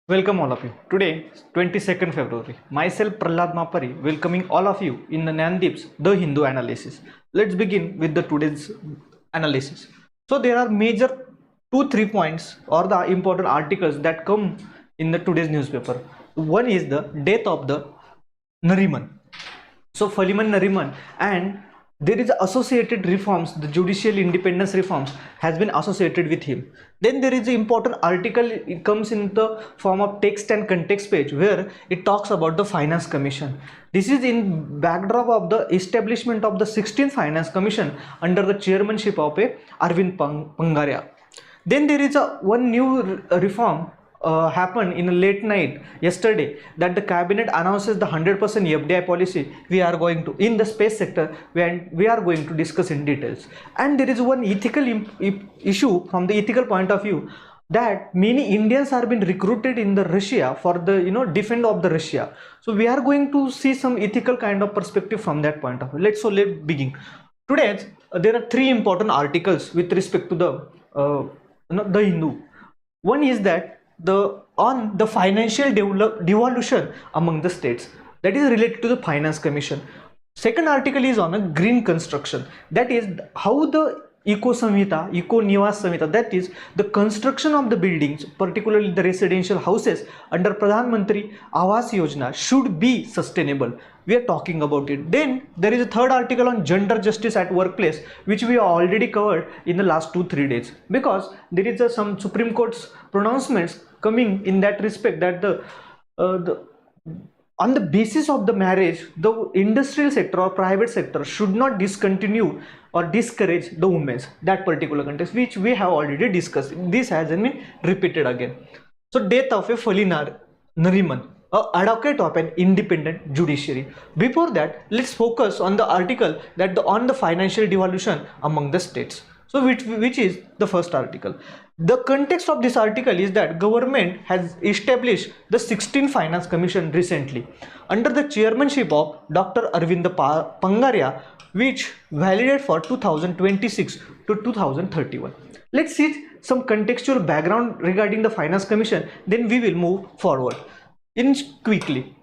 Welcome all of you. Today, 22nd February, myself Prahlad Mapari welcoming all of you in the Nyandeep's The Hindu Analysis. Let's begin with the today's analysis. So there are major 2-3 points or the important articles that come in the today's newspaper. One is the death of the Nariman. So Faliman Nariman, and there is associated reforms, the judicial independence reforms has been associated with him. Then there is an important article, it comes in the form of text and context page where it talks about the finance commission. This is in backdrop of the establishment of the 16th finance commission under the chairmanship of a Arvind Pangaria. Then there is a one new reform happened in a late night yesterday, that the cabinet announces the 100% FDI policy we are going to in the space sector, we are going to discuss in details. And there is one ethical issue from the ethical point of view, that many Indians are being recruited in the Russia for the defense of the Russia. So we are going to see some ethical kind of perspective from that point of view. Let's begin. Today there are three important articles with respect to the Hindu. One is that on the financial devolution among the states, that is related to the finance commission. Second article is on a green construction, that is how the eco nivas samhita, that is the construction of the buildings, particularly the residential houses under Pradhan Mantri Awas Yojana should be sustainable. We are talking about it. Then there is a third article on gender justice at workplace, which we already covered in the last 2-3 days, because there is some Supreme Court's pronouncements coming in that respect, that on the basis of the marriage, the industrial sector or private sector should not discontinue or discourage the women's, that particular context, which we have already discussed. This has been repeated again. So death of a Fali Nariman, advocate of an independent judiciary. Before that, let's focus on the article that on the financial devolution among the states. So which is the first article. The context of this article is that government has established the 16th Finance Commission recently under the chairmanship of Dr. Arvind Pangaria, which valid for 2026 to 2031. Let's see some contextual background regarding the Finance Commission, then we will move forward in quickly.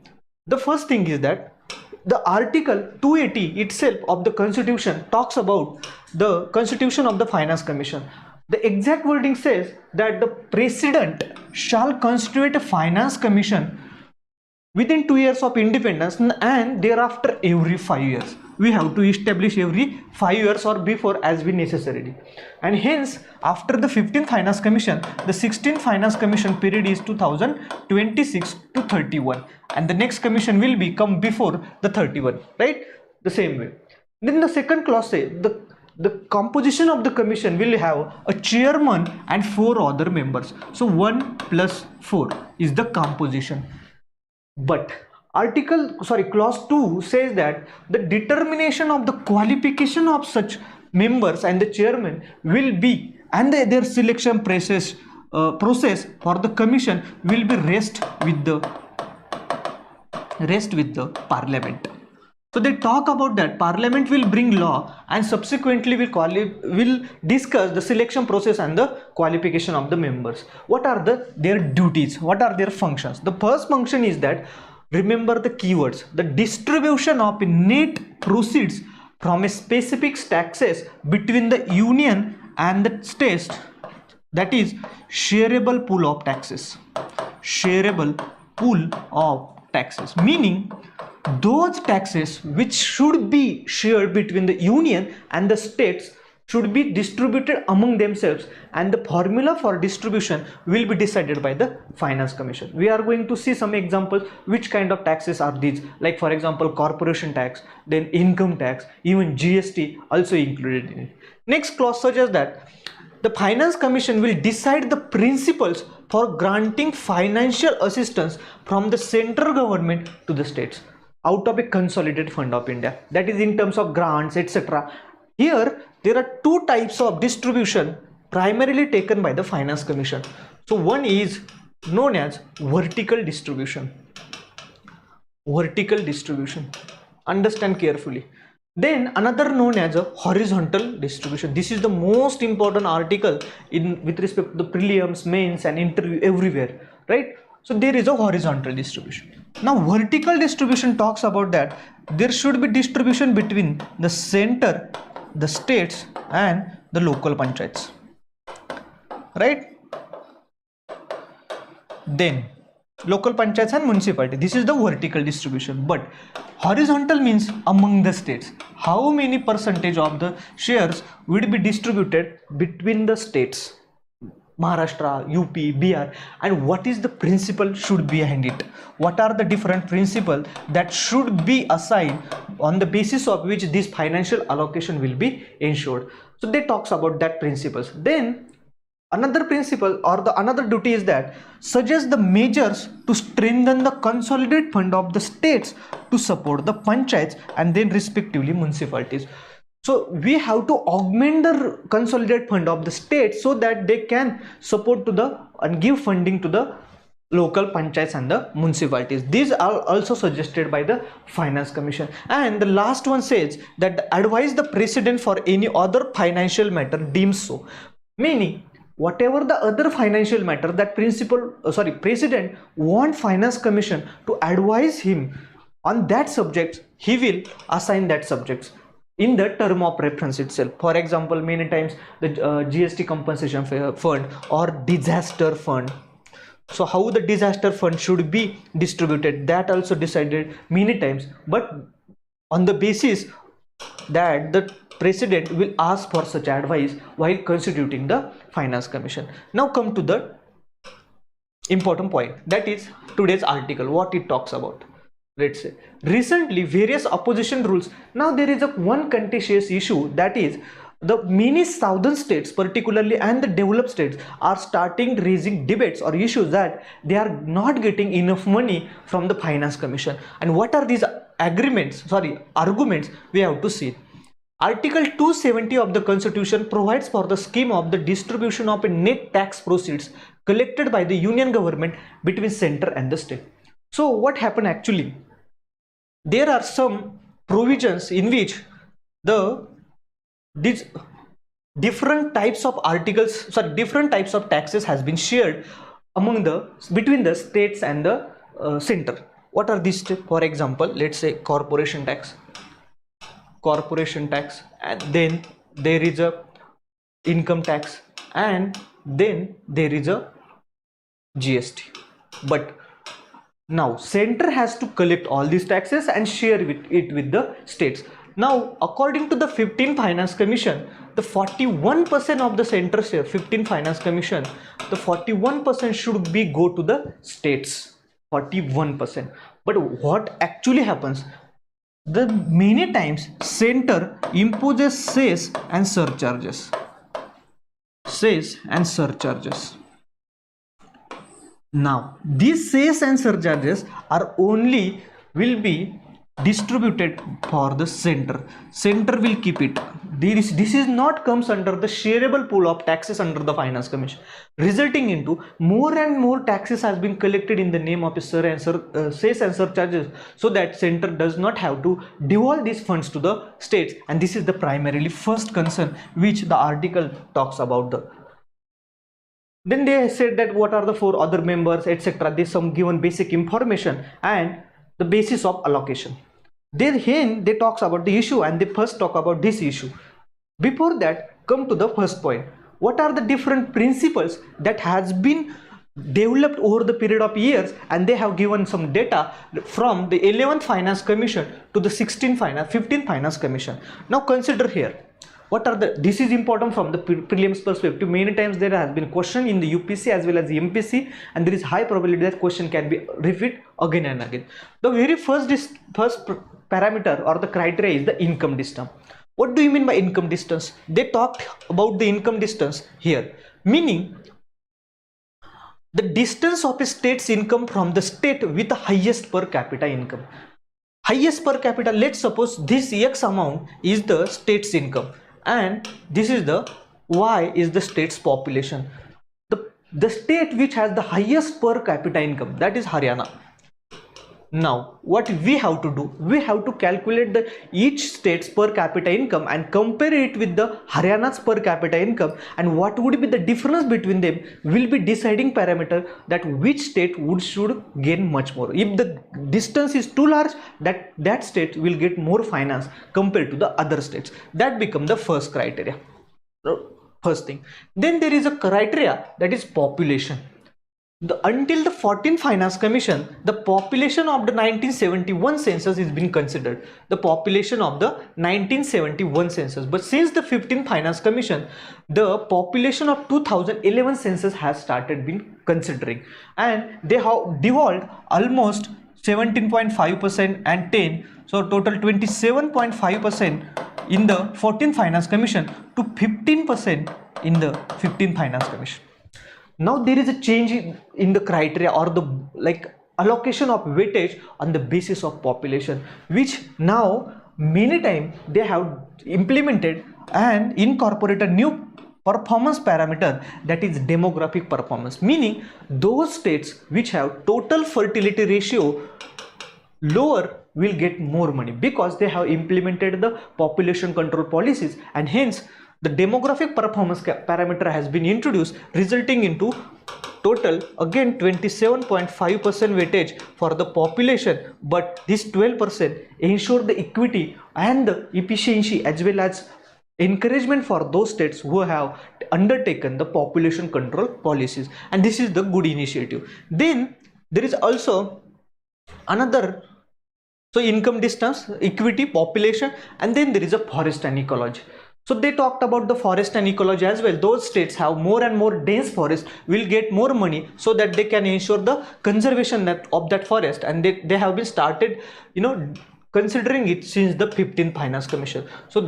The first thing is that the article 280 itself of the constitution talks about the constitution of the finance commission. The exact wording says that the president shall constitute a finance commission within 2 years of independence, and thereafter every 5 years. We have to establish every 5 years or before as we necessary. And hence, after the 15th Finance Commission, the 16th Finance Commission period is 2026 to 31. And the next commission will come before the 31, right? The same way. Then the second clause says the composition of the commission will have a chairman and 4 other members. So 1 plus 4 is the composition. But clause 2 says that the determination of the qualification of such members and the chairman will be, and their selection process for the commission will be rest with the parliament. So they talk about that parliament will bring law and subsequently will discuss the selection process and the qualification of the members. What are their duties? What are their functions? The first function is that, remember the keywords, the distribution of net proceeds from a specific taxes between the union and the states, that is shareable pool of taxes. Shareable pool of taxes, meaning those taxes which should be shared between the union and the states should be distributed among themselves, and the formula for distribution will be decided by the finance commission. We are going to see some examples which kind of taxes are these, like for example corporation tax, then income tax, even GST also included in it. Next clause suggests that the finance commission will decide the principles for granting financial assistance from the central government to the states out of a consolidated fund of India, that is in terms of grants, etc. Here there are two types of distribution primarily taken by the finance commission. So one is known as vertical distribution. Understand carefully. Then another known as a horizontal distribution. This is the most important article with respect to the prelims, mains and interview everywhere, right? So there is a horizontal distribution. Now vertical distribution talks about that there should be distribution between the center, the states and the local panchayats, right? Then local panchayats and municipality, this is the vertical distribution. But horizontal means among the states, how many percentage of the shares will be distributed between the states, Maharashtra, UP, BR, and what is the principle should be behind it, what are the different principles that should be assigned on the basis of which this financial allocation will be ensured. So they talks about that principles. Then another principle or the another duty is that suggest the measures to strengthen the consolidated fund of the states to support the panchayats and then respectively municipalities. So we have to augment the consolidated fund of the state so that they can support to the and give funding to the local panchayats and the municipalities. These are also suggested by the Finance Commission. And the last one says that advise the president for any other financial matter deems so, meaning whatever the other financial matter that president want Finance Commission to advise him on that subject, he will assign that subjects in the term of reference itself. For example, many times the GST compensation fund or disaster fund. So how the disaster fund should be distributed, that also decided many times, but on the basis that the president will ask for such advice while constituting the Finance Commission. Now come to the important point, that is today's article, what it talks about. Let's say recently various opposition rules. Now there is a one contentious issue, that is the many southern states particularly and the developed states are starting raising debates or issues that they are not getting enough money from the Finance Commission. And what are these arguments we have to see. Article 270 of the Constitution provides for the scheme of the distribution of a net tax proceeds collected by the union government between center and the state. So what happened actually? There are some provisions in which these different types of different types of taxes has been shared among between the states and the center. What are these? For example, let's say corporation tax, and then there is a income tax, and then there is a GST. But now center has to collect all these taxes and share it with the states. Now according to the 15 Finance Commission, the 41% of the center share, 15 Finance Commission, the 41% should be go to the states, 41%. But what actually happens, the many times center imposes cess and surcharges. Now these cess and surcharges are only will be distributed for the center. Center will keep it. This is not comes under the shareable pool of taxes under the Finance Commission, resulting into more and more taxes has been collected in the name of cess and surcharges, so that center does not have to devolve these funds to the states. And this is the primarily first concern which the article talks about. Then they said that what are the 4 other members, etc. They some given basic information and the basis of allocation. Then they talks about the issue, and they first talk about this issue. Before that, come to the first point. What are the different principles that has been developed over the period of years, and they have given some data from the 11th Finance Commission to the 15th Finance Commission. Now consider here. What are this is important from the prelims perspective. Many times there has been question in the UPSC as well as the MPSC, and there is high probability that question can be repeat again and again. The very first parameter or the criteria is the income distance. What do you mean by income distance? They talked about the income distance here, meaning the distance of a state's income from the state with the highest per capita income. Highest per capita, let's suppose this X amount is the state's income, and this is the Y is the state's population. The state which has the highest per capita income, that is Haryana. Now what we have to do, we have to calculate the each state's per capita income and compare it with the Haryana's per capita income, and what would be the difference between them will be deciding parameter that which state should gain much more. If the distance is too large, that state will get more finance compared to the other states. That become the first criteria, first thing. Then there is a criteria, that is population. Until the 14th Finance Commission, the population of the 1971 census is being considered. The population of the 1971 census. But since the 15th Finance Commission, the population of 2011 census has started being considering. And they have devolved almost 17.5% and 10. So total 27.5% in the 14th Finance Commission to 15% in the 15th Finance Commission. Now there is a change in the criteria or the allocation of weightage on the basis of population, which now many times they have implemented and incorporated a new performance parameter, that is demographic performance, meaning those states which have total fertility ratio lower will get more money because they have implemented the population control policies, and hence the demographic performance parameter has been introduced, resulting into total again 27.5% weightage for the population, but this 12% ensure the equity and the efficiency as well as encouragement for those states who have undertaken the population control policies, and this is the good initiative. Then there is also another, so income, distance, equity, population, and then there is a forest and ecology. So they talked about the forest and ecology as well. Those states have more and more dense forest will get more money so that they can ensure the conservation of that forest, and they have been started considering it since the 15th Finance Commission. So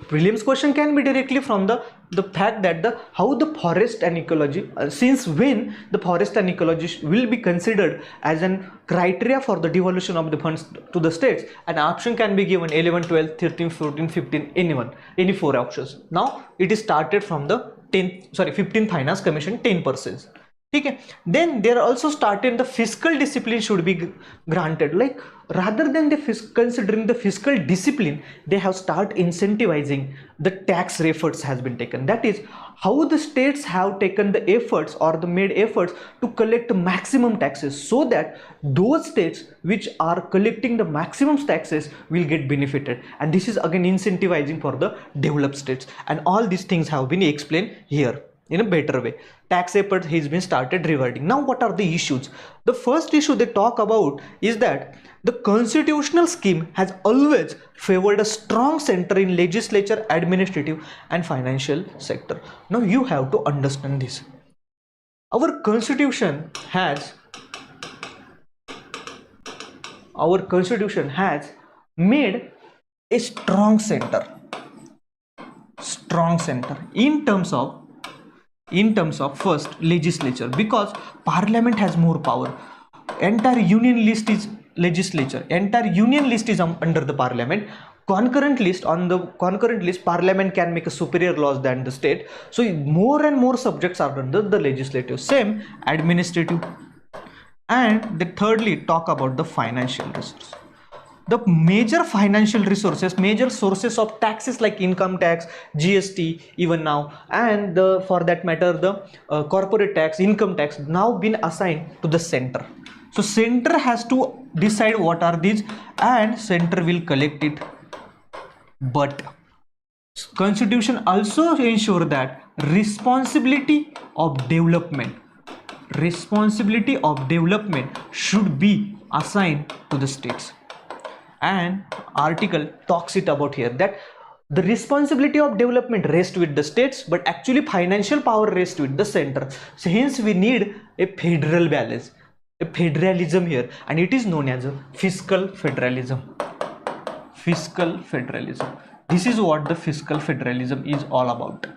prelims question can be directly from the fact that how the forest and ecology, since when the forest and ecology will be considered as an criteria for the devolution of the funds to the states. An option can be given 11, 12, 13, 14, 15, any 4 options. Now it is started from the 15th Finance Commission 10%. Okay. Then they are also started the fiscal discipline should be granted, like rather than considering the fiscal discipline, they have started incentivizing the tax efforts has been taken. That is how the states have taken the efforts or the made efforts to collect maximum taxes, so that those states which are collecting the maximum taxes will get benefited, and this is again incentivizing for the developed states, and all these things have been explained here in a better way. Tax effort has been started rewarding. Now what are the issues? The first issue they talk about is that the constitutional scheme has always favored a strong center in legislature, administrative and financial sector. Now you have to understand this. Our constitution has made a strong center in terms of first legislature, because parliament has more power. Entire union list is legislature, entire union list is under the parliament. Concurrent list, parliament can make a superior laws than the state. So more and more subjects are under the legislative, same administrative. And they thirdly talk about the financial resource. The major financial resources, major sources of taxes like income tax, GST even now, and for that matter the corporate tax, income tax, now been assigned to the center. So center has to decide what are these, and center will collect it. But constitution also ensure that responsibility of development should be assigned to the states. And article talks it about here that the responsibility of development rests with the states, but actually financial power rests with the center. So hence we need a federal balance, a federalism here, and it is known as a fiscal federalism. This is what the fiscal federalism is all about.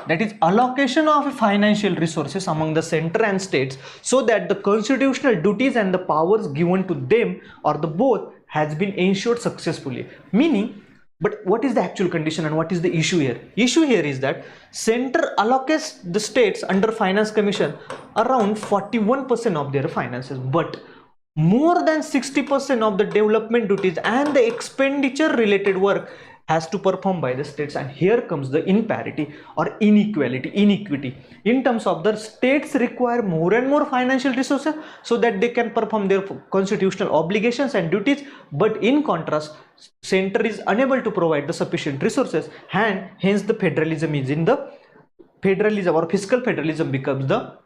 That is allocation of financial resources among the center and states, so that the constitutional duties and the powers given to them or the both has been ensured successfully. Meaning, but what is the actual condition and what is the issue here? Issue here is that center allocates the states under finance commission around 41% of their finances, but more than 60% of the development duties and the expenditure related work has to perform by the states. And here comes the inequity in terms of the states require more and more financial resources so that they can perform their constitutional obligations and duties, but in contrast center is unable to provide the sufficient resources, and hence the federalism is in the federalism or fiscal federalism becomes the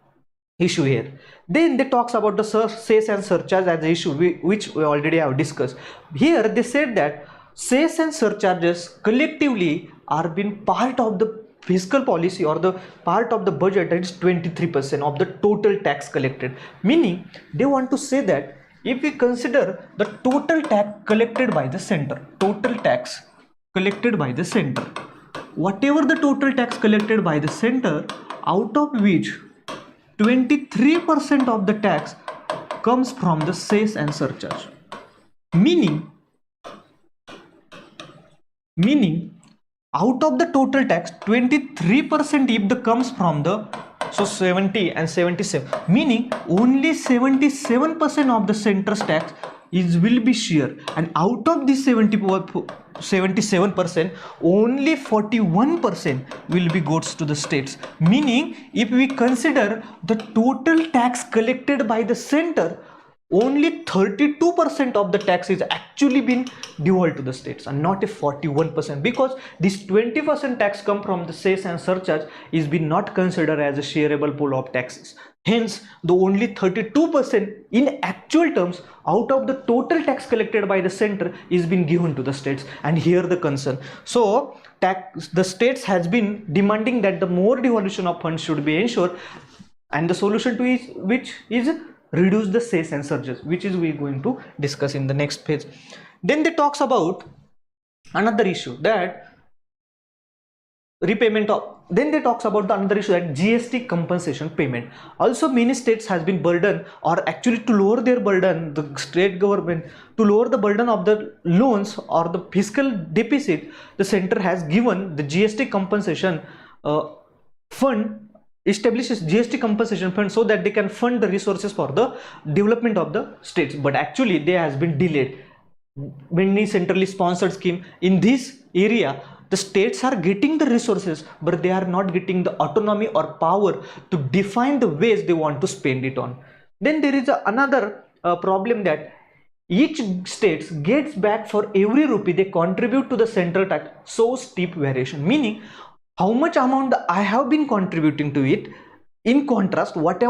issue here. Then they talks about the cess and surcharge as an issue which we already have discussed. Here they said that cess and surcharges collectively are been part of the fiscal policy or the part of the budget, that is 23% of the total tax collected. Meaning they want to say that if we consider the total tax collected by the center, total tax collected by the center, whatever the total tax collected by the center, out of which 23% of the tax comes from the cess and surcharge. Meaning out of the total tax 23% if the comes from the 70 and 77, meaning only 77% of the center's tax is will be share, and out of this 77% only 41% will be goes to the states. Meaning if we consider the total tax collected by the center, only 32% of the tax is actually been devolved to the states and not a 41%, because this 20% tax come from the cess and surcharge is been not considered as a shareable pool of taxes. Hence the only 32% in actual terms out of the total tax collected by the center is been given to the states, and here the concern. So the states has been demanding that the more devolution of funds should be ensured, and the solution to is which is reduce the cess and surcharge, which is we going to discuss in the next page. Then they talks about another issue that repayment of, then they talks about the another issue that GST compensation payment. Also many states has been burdened, or actually to lower their burden, the state government to lower the burden of the loans or the fiscal deficit, the center has given the GST compensation fund, establishes GST compensation fund so that they can fund the resources for the development of the states. But actually they has been delayed. Many centrally sponsored scheme in this area, the states are getting the resources but they are not getting the autonomy or power to define the ways they want to spend it on. Then there is another problem that each state gets back for every rupee they contribute to the central tax so steep variation, meaning how much amount I have been contributing to it, in contrast what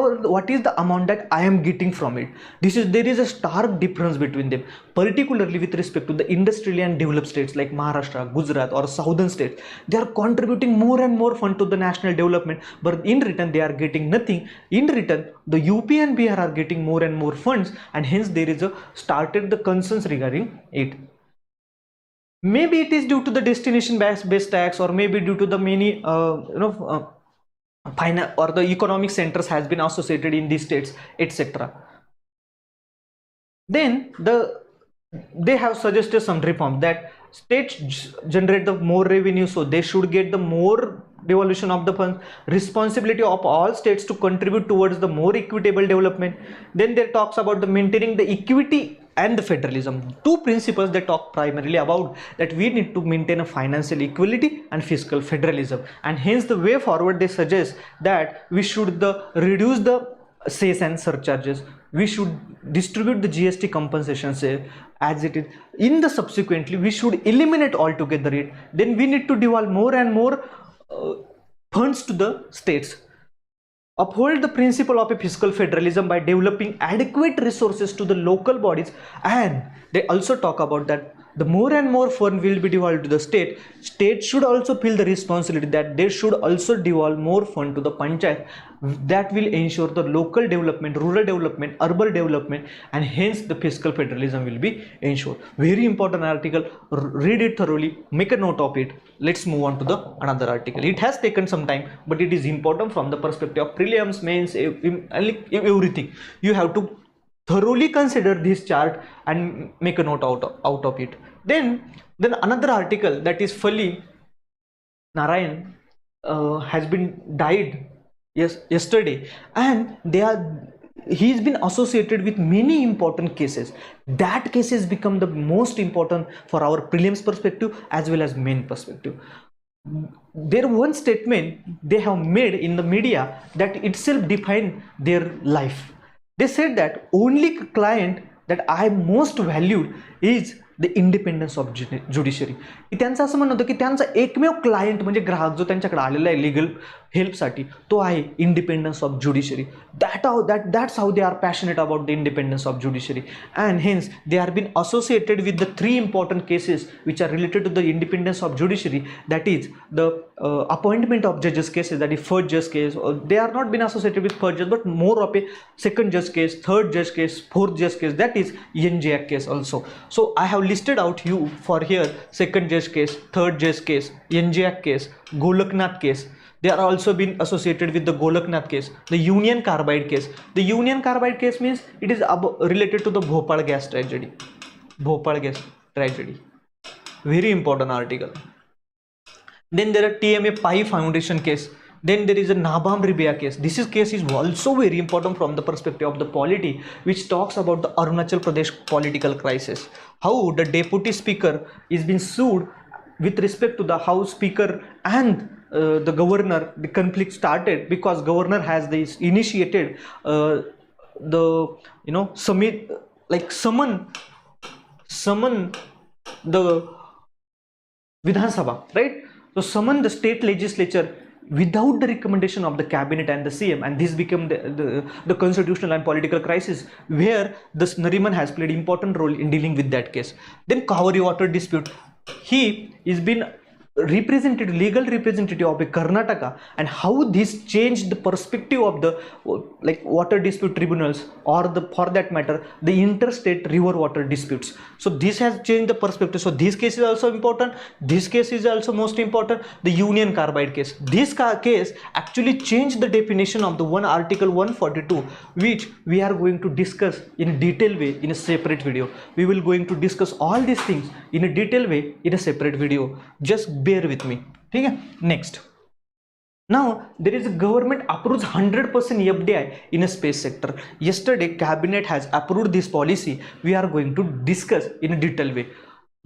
is the amount that I am getting from it. There is a stark difference between them, particularly with respect to the industrially and developed states like Maharashtra, Gujarat or southern states. They are contributing more and more fund to the national development, but in return they are getting nothing. In return the UP and BR are getting more and more funds, and hence there is a started the concerns regarding it. Maybe it is due to the destination based tax, or maybe due to the many finance or the economic centers has been associated in these states, etc. Then they have suggested some reform that states generate the more revenue, so they should get the more devolution of the funds. Responsibility of all states to contribute towards the more equitable development. Then there talks about the maintaining the equity and the federalism. Two principles they talk primarily about, that we need to maintain a financial equality and fiscal federalism, and hence the way forward they suggest that we should reduce the cess and surcharges, we should distribute the GST compensation as it is. In the subsequently we should eliminate altogether it. Then we need to devolve more and more funds to the states. Uphold the principle of a fiscal federalism by developing adequate resources to the local bodies, and they also talk about that the more and more fund will be devolved to the state. State should also feel the responsibility that they should also devolve more fund to the panchayat. That will ensure the local development, rural development, urban development, and hence the fiscal federalism will be ensured. Very important article. Read it thoroughly, make a note of it. Let's move on to the another article. It has taken some time, but it is important from the perspective of prelims, mains, everything. You have to thoroughly consider this chart and make a note out of it. Then another article, that is Fali Narayan has been died yesterday, and they are he's been associated with many important cases. That cases become the most important for our prelims perspective as well as main perspective. Their one statement they have made in the media that itself define their life. They said that only client that I most valued is the independence of judiciary. त्यांचं असं म्हणणं होतं की त्यांचा एकमेव client म्हणजे ग्राहक जो त्यांच्याकडे आलेला आहे लिगल हेल्पसाठी तो आहे independence of judiciary. That's how they are passionate about the independence of judiciary and hence they are been associated with the 3 important cases which are related to the independence of judiciary. That is the appointment of judges cases, that is first judge case. They are not been associated with first judge but more of a second judge case, third judge case, fourth judge case, that is NJAC case also. So I have listed out you for here second judge case, third judge case, NJAC case, Golaknath case. They are also been associated with the Golaknath case, the Union Carbide case. The Union Carbide case means it is related to the Bhopal gas tragedy. Bhopal gas tragedy, very important article. Then there are TMA Pai Foundation case. Then there is a Nabam Ribia case. This case is also very important from the perspective of the polity, which talks about the Arunachal Pradesh political crisis. How the deputy speaker is being sued with respect to the House Speaker and the governor. The conflict started because governor has this initiated the summit, like summon the Vidhan Sabha, right? So summon the state legislature without the recommendation of the cabinet and the CM, and this became the constitutional and political crisis where the Nariman has played important role in dealing with that case. Then Kaveri water dispute, he is been representative, legal representative of Karnataka, and how this changed the perspective of the like water dispute tribunals, or the for that matter the interstate river water disputes. So this has changed the perspective. So this case is also important. This case is also most important. The Union Carbide case, this case actually changed the definition of the one article 142, which we are going to discuss in a detailed way in a separate video. We will going to discuss all these things in a detailed way in a separate video. Just bear with me. Okay, next. Now there is a government approves 100% FDI in a space sector. Yesterday cabinet has approved this policy. We are going to discuss in a detailed way.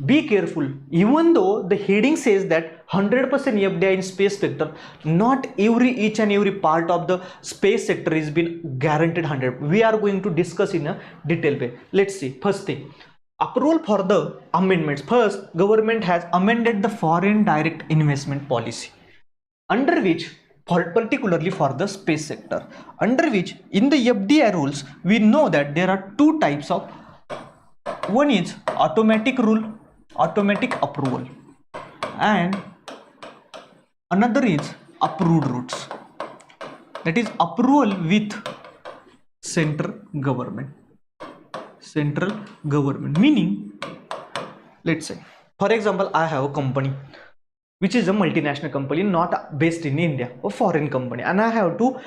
Be careful, even though the heading says that 100% FDI in space sector, not each and every part of the space sector is been guaranteed 100. We are going to discuss in a detailed way. Let's see. First thing, approval for the amendments. First, government has amended the foreign direct investment policy, under which, particularly for the space sector, under which in the FDI rules we know that there are 2 types of, one is automatic rule, automatic approval, and another is approved routes, that is approval with central government. Meaning, let's say for example I have a company which is a multinational company not based in India, a foreign company, and I have to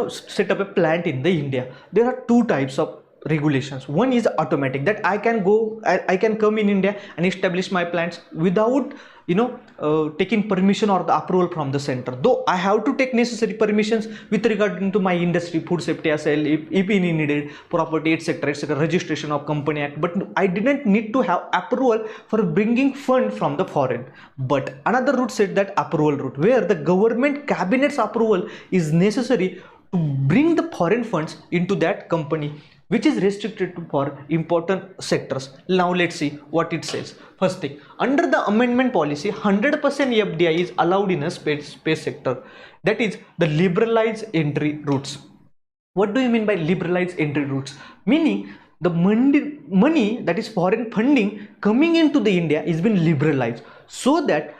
set up a plant in the India. There are 2 types of regulations. One is automatic, that I can come in India and establish my plants without taking permission or the approval from the center, though I have to take necessary permissions with regard to my industry, food safety as well, if any needed, property, etc., registration of company act, but I didn't need to have approval for bringing fund from the foreign. But another route said that approval route, where the government cabinet's approval is necessary to bring the foreign funds into that company, which is restricted to for important sectors. Now let's see what it says. First thing, under the amendment policy, 100% FDI is allowed in a space sector. That is the liberalized entry routes. What do you mean by liberalized entry routes? Meaning the money that is foreign funding coming into the India is been liberalized, so that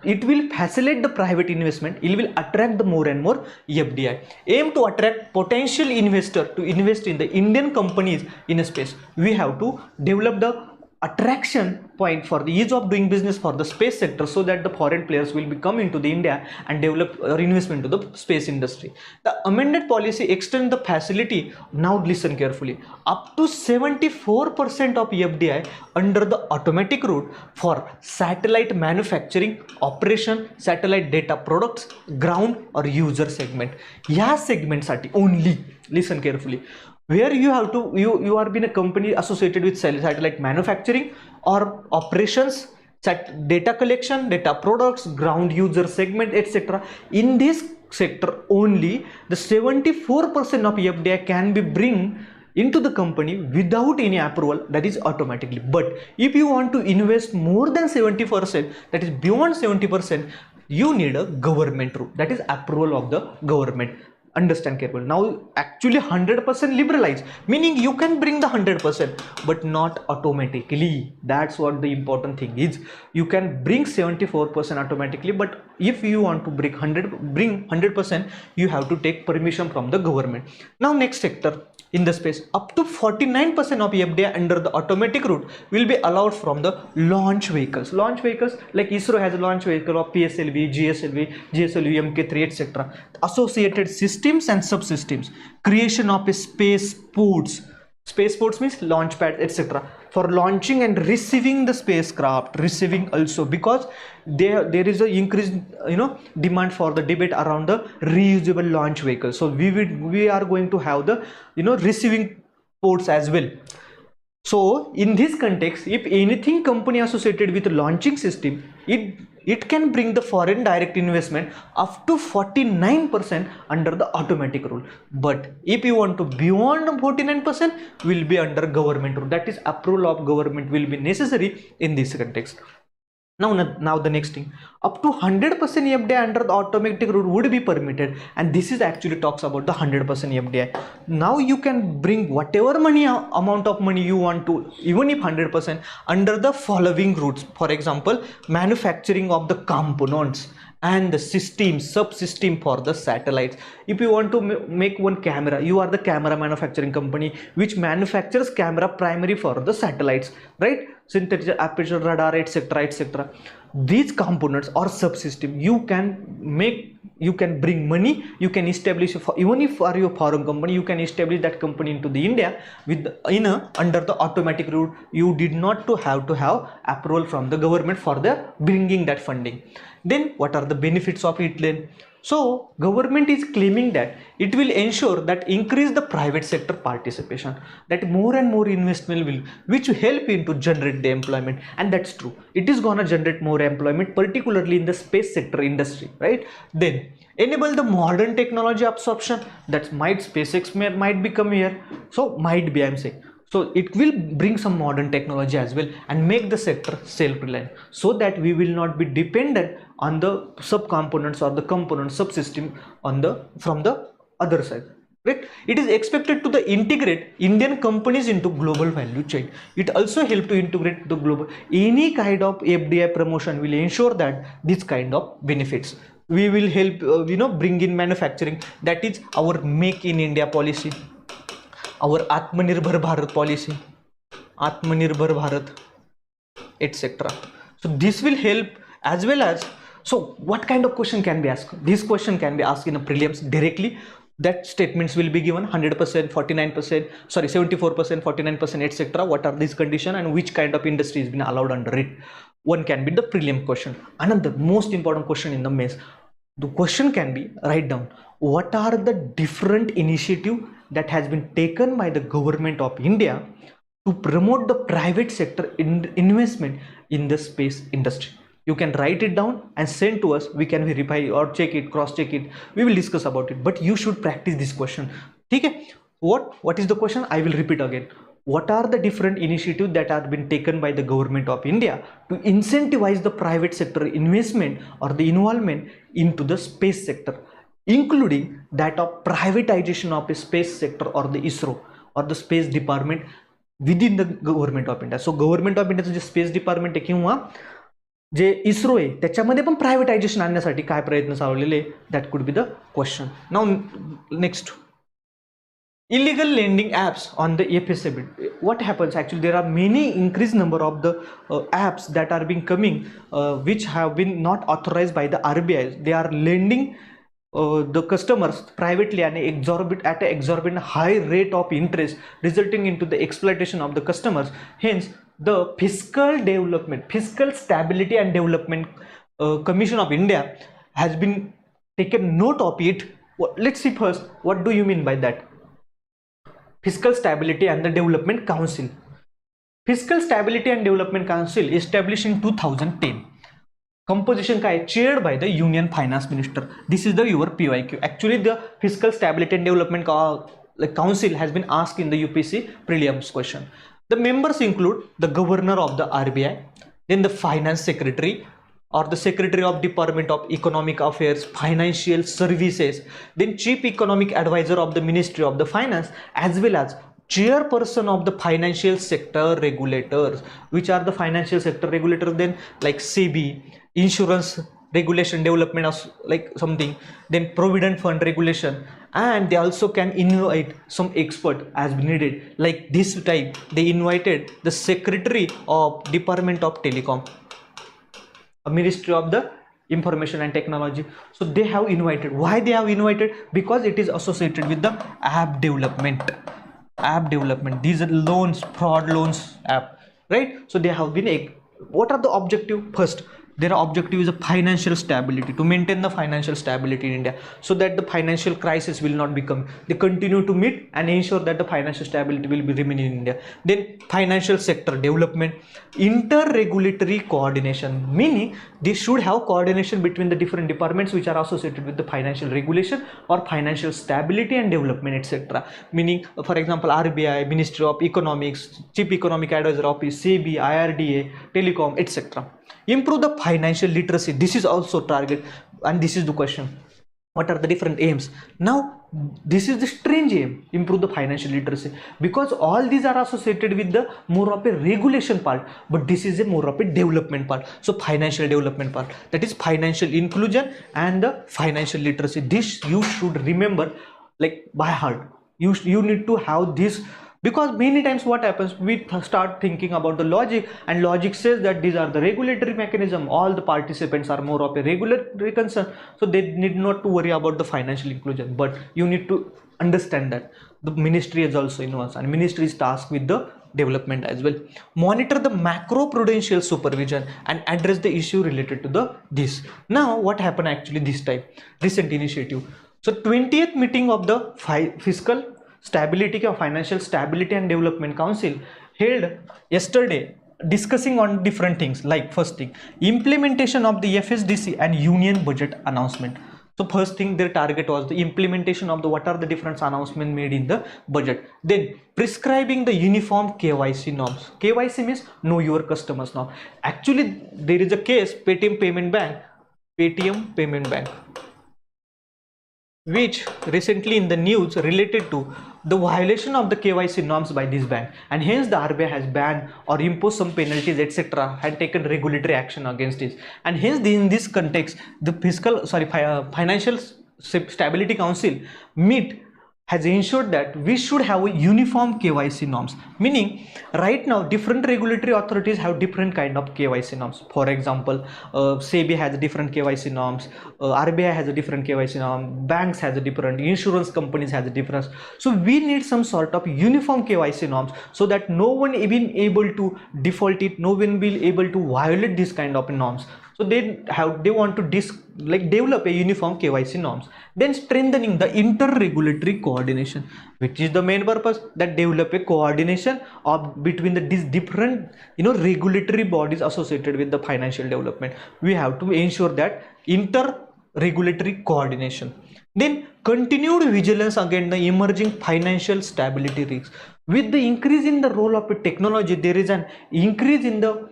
it will facilitate the private investment. It will attract the more and more FDI. Aim to attract potential investor to invest in the Indian companies in a space. We have to develop the attraction point for the ease of doing business for the space sector, so that the foreign players will be coming to the India and develop or investment to the space industry. The amended policy extends the facility, now listen carefully, up to 74% of FDI under the automatic route for satellite manufacturing, operation, satellite data products, ground or user segment. या segment साठी only, listen carefully, where you have to you are been a company associated with satellite manufacturing or operations, data collection, data products, ground user segment, etc. In this sector only, the 74% of FDI can be bring into the company without any approval, that is automatically. But if you want to invest more than 70%, that is beyond 70%, you need a government route, that is approval of the government. Understand carefully. Now actually 100% liberalized, meaning you can bring the 100% but not automatically. That's what the important thing is. You can bring 74% automatically, but if you want to bring 100%, you have to take permission from the government. Now next sector in the space, up to 49% of FDI under the automatic route will be allowed from the launch vehicles. Launch vehicles like ISRO has a launch vehicle of PSLV, GSLV, MK3, etc. Associated systems and subsystems, creation of a spaceports. Spaceports means launch pads, etc. for launching and receiving the spacecraft. Receiving also, because there is a increased demand for the debate around the reusable launch vehicles. So we are going to have the receiving ports as well. So in this context, if anything company associated with launching system, it can bring the foreign direct investment up to 49% under the automatic rule. But if you want to beyond 49%, will be under government rule, that is approval of government will be necessary in this context. Now the next thing, up to 100% FDI under the automatic route would be permitted, and this is actually talks about the 100% FDI. Now you can bring whatever amount of money you want to, even if 100%, under the following routes. For example, manufacturing of the components and the system, subsystem for the satellites. If you want to make one camera, you are the camera manufacturing company which manufactures camera primary for the satellites, right? Synthetic aperture, radar, etc, etc. These components or subsystem you can bring money, you can establish even if are you a foreign company, you can establish that company into the India with under the automatic route. You did not to have approval from the government for the bringing that funding. Then what are the benefits of it then? So government is claiming that it will ensure that increase the private sector participation, that more and more investment will, which will help into generate the employment. And that's true, it is gonna generate more employment, particularly in the space sector industry, right? Then enable the modern technology absorption, that might SpaceX might become here, so might be I'm saying. So it will bring some modern technology as well and make the sector self-reliant, so that we will not be dependent on the sub-components or the component subsystem from the other side. Right? It is expected to integrate Indian companies into global value chain. It also help to integrate the global. Any kind of FDI promotion will ensure that this kind of benefits. We will help bring in manufacturing. That is our Make in India policy, our Atmanirbhar Bharat policy, Atmanirbhar Bharat, etc. So this will help as well as. So what kind of question can be asked? This question can be asked in a prelims directly. That statements will be given 100%, 49%, sorry 74%, 49%, etc. What are these conditions and which kind of industry has been allowed under it? One can be the prelim question. Another most important question in the maze. The question can be write down what are the different initiative that has been taken by the government of India to promote the private sector investment in the space industry. You can write it down and send to us. We can verify or check it, cross check it. We will discuss about it, but you should practice this question. Okay? What is the question? I will repeat again. What are the different initiatives that have been taken by the government of India to incentivize the private sector investment or the involvement into the space sector, including that of privatization of a space sector or the ISRO or the space department within the government of India. So government of India space department आहे किंवा जे इस्रो आहे त्याच्यामध्ये पण privatisation आणण्यासाठी काय प्रयत्न चालवलेले, that could be the question. Now next, illegal lending apps on the FSA bit. What happens actually, there are many increased number of the apps that are being coming which have been not authorized by the RBI. They are lending the customers privately and at an exorbitant high rate of interest, resulting into the exploitation of the customers. Hence the fiscal stability and development commission of India has been taken note of it. Let's see first, what do you mean by that? Fiscal Stability and the Development Council. Fiscal Stability and Development Council established in 2010. Composition काय chaired by the Union Finance Minister. This is the your PYQ. Actually, the Fiscal Stability and Development Council has been asked in the UPSC prelims question. The members include the Governor of the RBI, then the Finance Secretary or the Secretary of Department of Economic Affairs, Financial Services, then Chief Economic Advisor of the Ministry of the Finance, as well as chairperson of the financial sector regulators. Which are the financial sector regulators? Then like SEBI, insurance regulation development of like something, then provident fund regulation, and they also can invite some expert as needed. Like this type, they invited the Secretary of Department of Telecom, a Ministry of the Information and Technology. So they have invited. Why they have invited? Because it is associated with the app development. These are loans, fraud loans app, right? So they have been what are the objective? First, their objective is a financial stability, to maintain the financial stability in India, so that the financial crisis will not become. They continue to meet and ensure that the financial stability will be remain in India. Then financial sector development, inter-regulatory coordination, meaning they should have coordination between the different departments which are associated with the financial regulation or financial stability and development, etc. Meaning, for example, RBI, Ministry of Economics, Chief Economic Advisor Office, SEBI, IRDA, Telecom, etc. Improve the financial literacy. This is also target, and this is the question. What are the different aims? Now, this is the strange aim, improve the financial literacy, because all these are associated with the more of a regulation part, but this is a more of a development part. So financial development part, that is financial inclusion and the financial literacy. This you should remember like by heart. You need to have this, because many times what happens, we start thinking about the logic, and logic says that these are the regulatory mechanism, all the participants are more of a regulatory concern, so they need not to worry about the financial inclusion. But you need to understand that the ministry is also involved, and ministry is tasked with the development as well. Monitor the macro prudential supervision and address the issue related to this. Now what happened actually this time, recent initiative. So 20th meeting of the Fiscal Stability or Financial Stability and Development Council held yesterday, discussing on different things. Like first thing, implementation of the FSDC and union budget announcement. So first thing, their target was the implementation of the what are the different announcements made in the budget. Then prescribing the uniform KYC norms. KYC means know your customers norm. Actually there is a case, Paytm Payment Bank, which recently in the news related to the violation of the KYC norms by this bank, and hence the RBI has banned or imposed some penalties, etc., and taken regulatory action against this. And hence in this context, the Financial Stability Council has ensured that we should have a uniform KYC norms, meaning right now different regulatory authorities have different kind of KYC norms. For example, SEBI has different KYC norms, RBI has a different KYC norm, banks has a different, insurance companies has a difference. So we need some sort of uniform KYC norms, so that no one even able to default it, no one will able to violate this kind of norms. So they want to develop a uniform KYC norms. Then strengthening the inter-regulatory coordination, which is the main purpose, that develop a coordination between these different regulatory bodies associated with the financial development. We have to ensure that inter-regulatory coordination. Then continued vigilance against the emerging financial stability risks. With the increase in the role of technology, there is an increase in the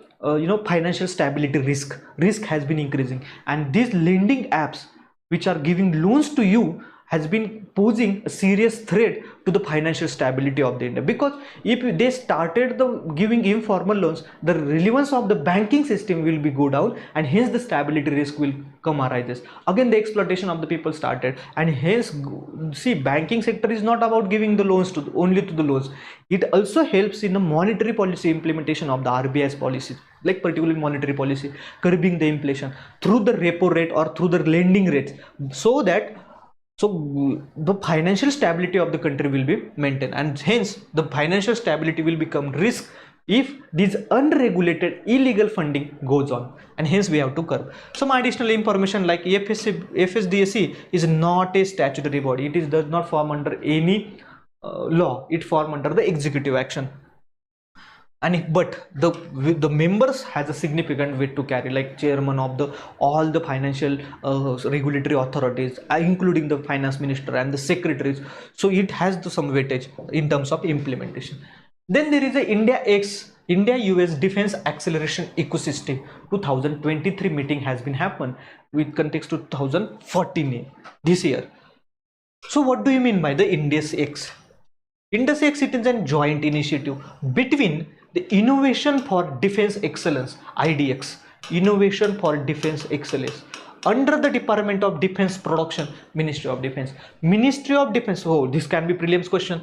financial stability risk has been increasing, and these lending apps which are giving loans to you has been posing a serious threat to the financial stability of the India. Because if they started giving informal loans, the relevance of the banking system will be go down, and hence the stability risk will come arises. Again the exploitation of the people started, and hence see, banking sector is not about giving the loans only to the loans. It also helps in the monetary policy implementation of the RBI's policies, like particularly monetary policy, curbing the inflation through the repo rate or through the lending rates, so the financial stability of the country will be maintained, and hence the financial stability will become risk if this unregulated illegal funding goes on, and hence we have to curb. Some additional information like FSDC is not a statutory body. It does not form under any law, it form under the executive action. And but the members has a significant weight to carry, like chairman of the all the financial regulatory authorities, including the finance minister and the secretaries. So it has some weightage in terms of implementation. Then there is a India US Defense Acceleration Ecosystem 2023 meeting has been happened with context to 2014 this year. So what do you mean by the India's X? Indus X, it is a joint initiative between the Innovation for Defense Excellence, IDX, Innovation for Defense Excellence, under the Department of Defense Production, Ministry of Defense. Ministry of Defense, oh, this can be prelims question.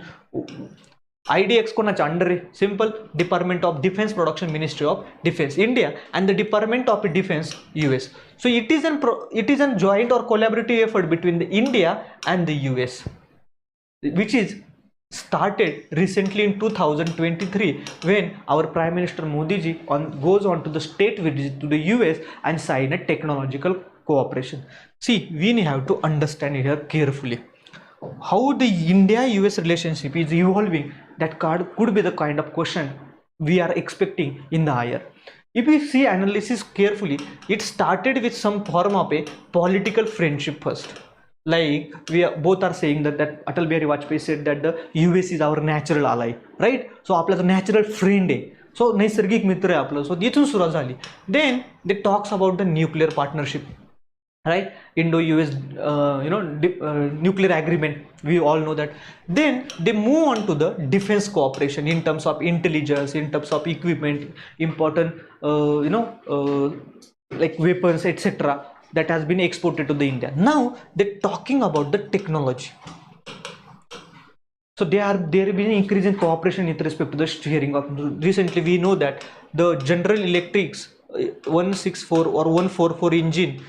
IDX कोणाच्या under आहे? Simple, Department of Defense Production, Ministry of Defense, India, and the Department of Defense, US. So it is a joint or collaborative effort between the India and the US, which is started recently in 2023 when our Prime Minister Modi ji goes on to the state visit to the US and sign a technological cooperation. See, we have to understand here carefully how the India-US relationship is evolving. That could be the kind of question we are expecting in the higher. If we see analysis carefully, it started with some form of a political friendship first. Like both are saying that Atal Bihari Vajpayee said that the US is our natural ally, right? So आपला natural friend आहे, so नैसर्गिक मित्र आहे आपलं. So तिथून सुरुवात झाली. Then they talks about the nuclear partnership, right? Indo-US nuclear agreement, we all know that. Then they move on to the defense cooperation in terms of intelligence, in terms of equipment, important like weapons, etc., that has been exported to the India. Now they're talking about the technology. So there have been an increase in cooperation with respect to the steering of. Recently we know that the General Electric's 164 or 144 engine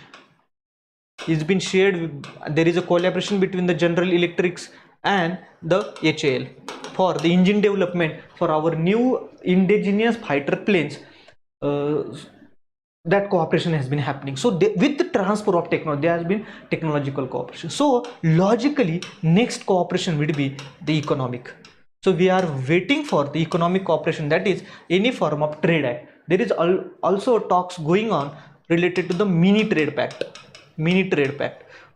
is been shared. There is a collaboration between the General Electrics and the HAL for the engine development for our new indigenous fighter planes. That cooperation has been happening. So with the transfer of technology, there has been technological cooperation. So logically, next cooperation will be the economic. So we are waiting for the economic cooperation, that is any form of trade act. There is also talks going on related to the mini trade pact,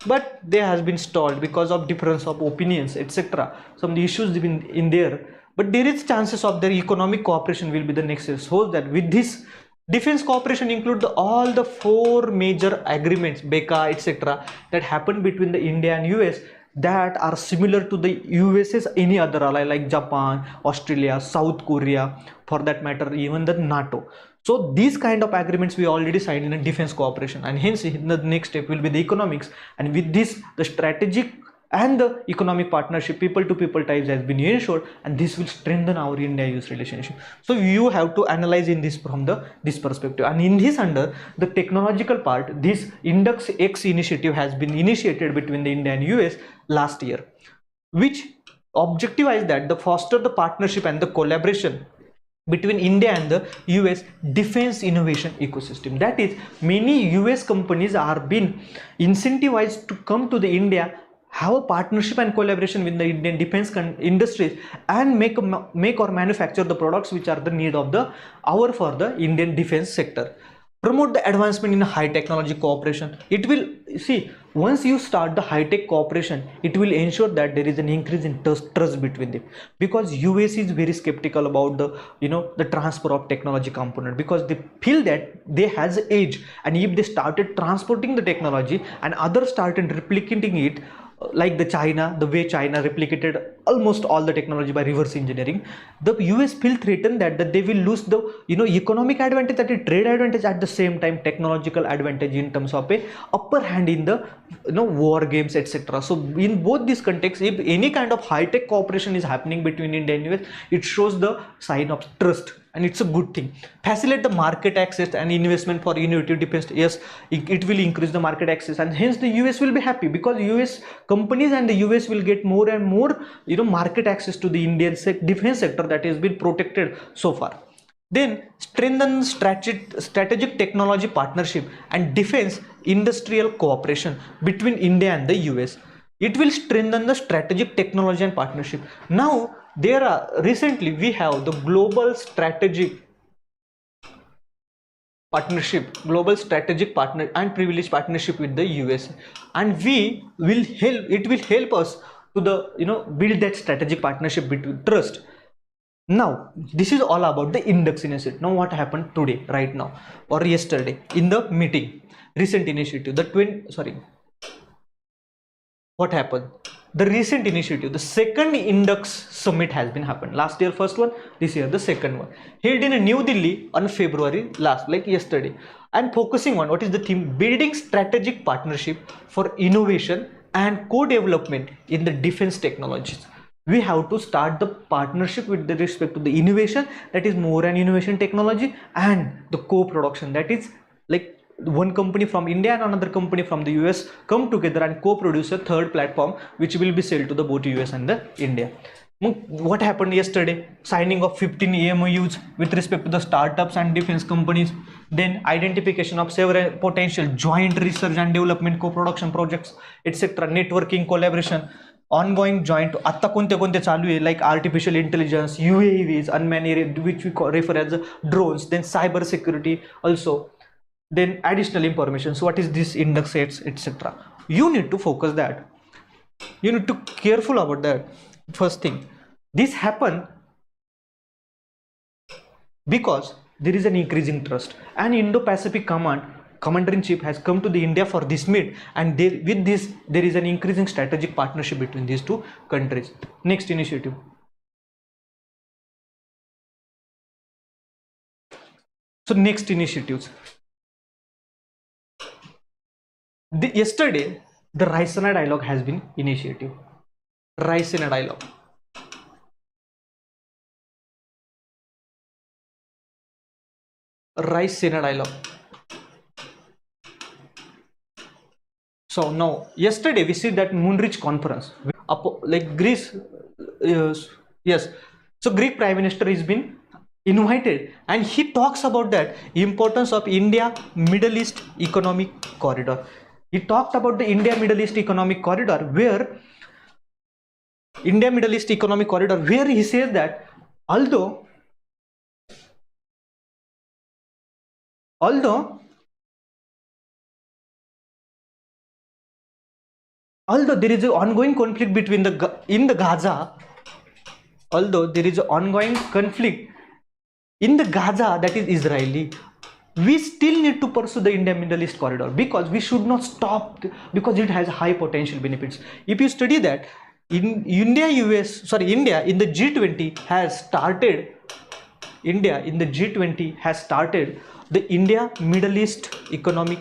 but they has been stalled because of difference of opinions, etc. Some issues have been in there, but there is chances of their economic cooperation will be the next year. So that with this defense cooperation include all the 4 major agreements, BECA, etc., that happened between the India and US, that are similar to the US's any other ally like Japan, Australia, South Korea, for that matter even the NATO. So these kind of agreements we already signed in a defense cooperation, and hence the next step will be the economics. And with this, the strategic and the economic partnership, people to people ties has been ensured, and this will strengthen our India-US relationship. So you have to analyze in this from this perspective. And in this, under the technological part, this Index X initiative has been initiated between the India and US last year, which objectives that the foster the partnership and the collaboration between India and the US defense innovation ecosystem. That is, many US companies are being incentivized to come to the India, have a partnership and collaboration with the Indian defense industries, and make or manufacture the products which are the need of the hour for the Indian defense sector. Promote the advancement in high technology cooperation. It will, see, once you start the high tech cooperation, it will ensure that there is an increase in trust between them, because US is very skeptical about the transfer of technology component, because they feel that they has age, and if they started transporting the technology and others started replicating it, like the way China replicated almost all the technology by reverse engineering, the US feel threatened that they will lose the economic advantage, that is trade advantage, at the same time technological advantage in terms of a upper hand in the war games, etc. So in both these contexts, if any kind of high tech cooperation is happening between India and US, it shows the sign of trust, and it's a good thing. Facilitate the market access and investment for innovative defense. Yes, it will increase the market access, and hence the US will be happy, because US companies and the US will get more and more market access to the Indian defense sector that has been protected so far. Then strengthen strategic technology partnership and defense industrial cooperation between India and the US. It will strengthen the strategic technology and partnership. Now there are recently we have the global strategic partnership, global strategic partner and privileged partnership with the USA, and we will help, it will help us to the build that strategic partnership between trust. Now this is all about the index initiative. Now what happened today, right now, or yesterday in the meeting, recent initiative, the what happened, the recent initiative, the second index summit has been happened. Last year first one, this year the second one, held in New Delhi on February last, like yesterday, and focusing on what is the theme: building strategic partnership for innovation and co-development in the defense technologies. We have to start the partnership with the respect to the innovation, that is more an innovation technology, and the co-production, that is like one company from India and another company from the US come together and co-produce a third platform which will be sold to the both US and the India. What happened yesterday? Signing of 15 MOUs with respect to the startups and defense companies, then identification of several potential joint research and development co-production projects, etc. Networking, collaboration, ongoing joint आता कोणते कोणते चालू आहे, like artificial intelligence, UAVs, unmanned, which we refer as drones, then cyber security also, then additional information. So what is this index sets, etc. You need to focus that, you need to careful about that. First thing, this happened because there is an increasing trust, and Indo-Pacific commander-in-chief has come to the India for this meet, and with this there is an increasing strategic partnership between these two countries. Next initiative. So next initiatives. Yesterday the Raisina dialogue has been initiated. Raisina dialogue. Raisina dialogue. So now yesterday we see that Munich conference, like Greece, yes. So Greek Prime Minister has been invited, and he talks about that importance of India Middle East economic corridor. He talked about the India Middle East economic corridor, where he says that although there is an ongoing conflict between in the Gaza, although there is an ongoing conflict in the Gaza, that is Israeli, we still need to pursue the India Middle East corridor, because we should not stop, because it has high potential benefits. If you study that, in India in the G20 has started, the India Middle East economic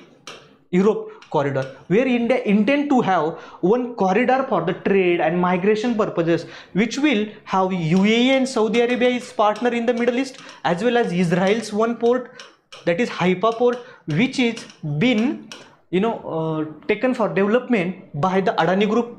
Europe corridor, where India intend to have one corridor for the trade and migration purposes, which will have UAE and Saudi Arabia is partner in the Middle East, as well as Israel's one port, that is Haifa port, which is been taken for development by the Adani group.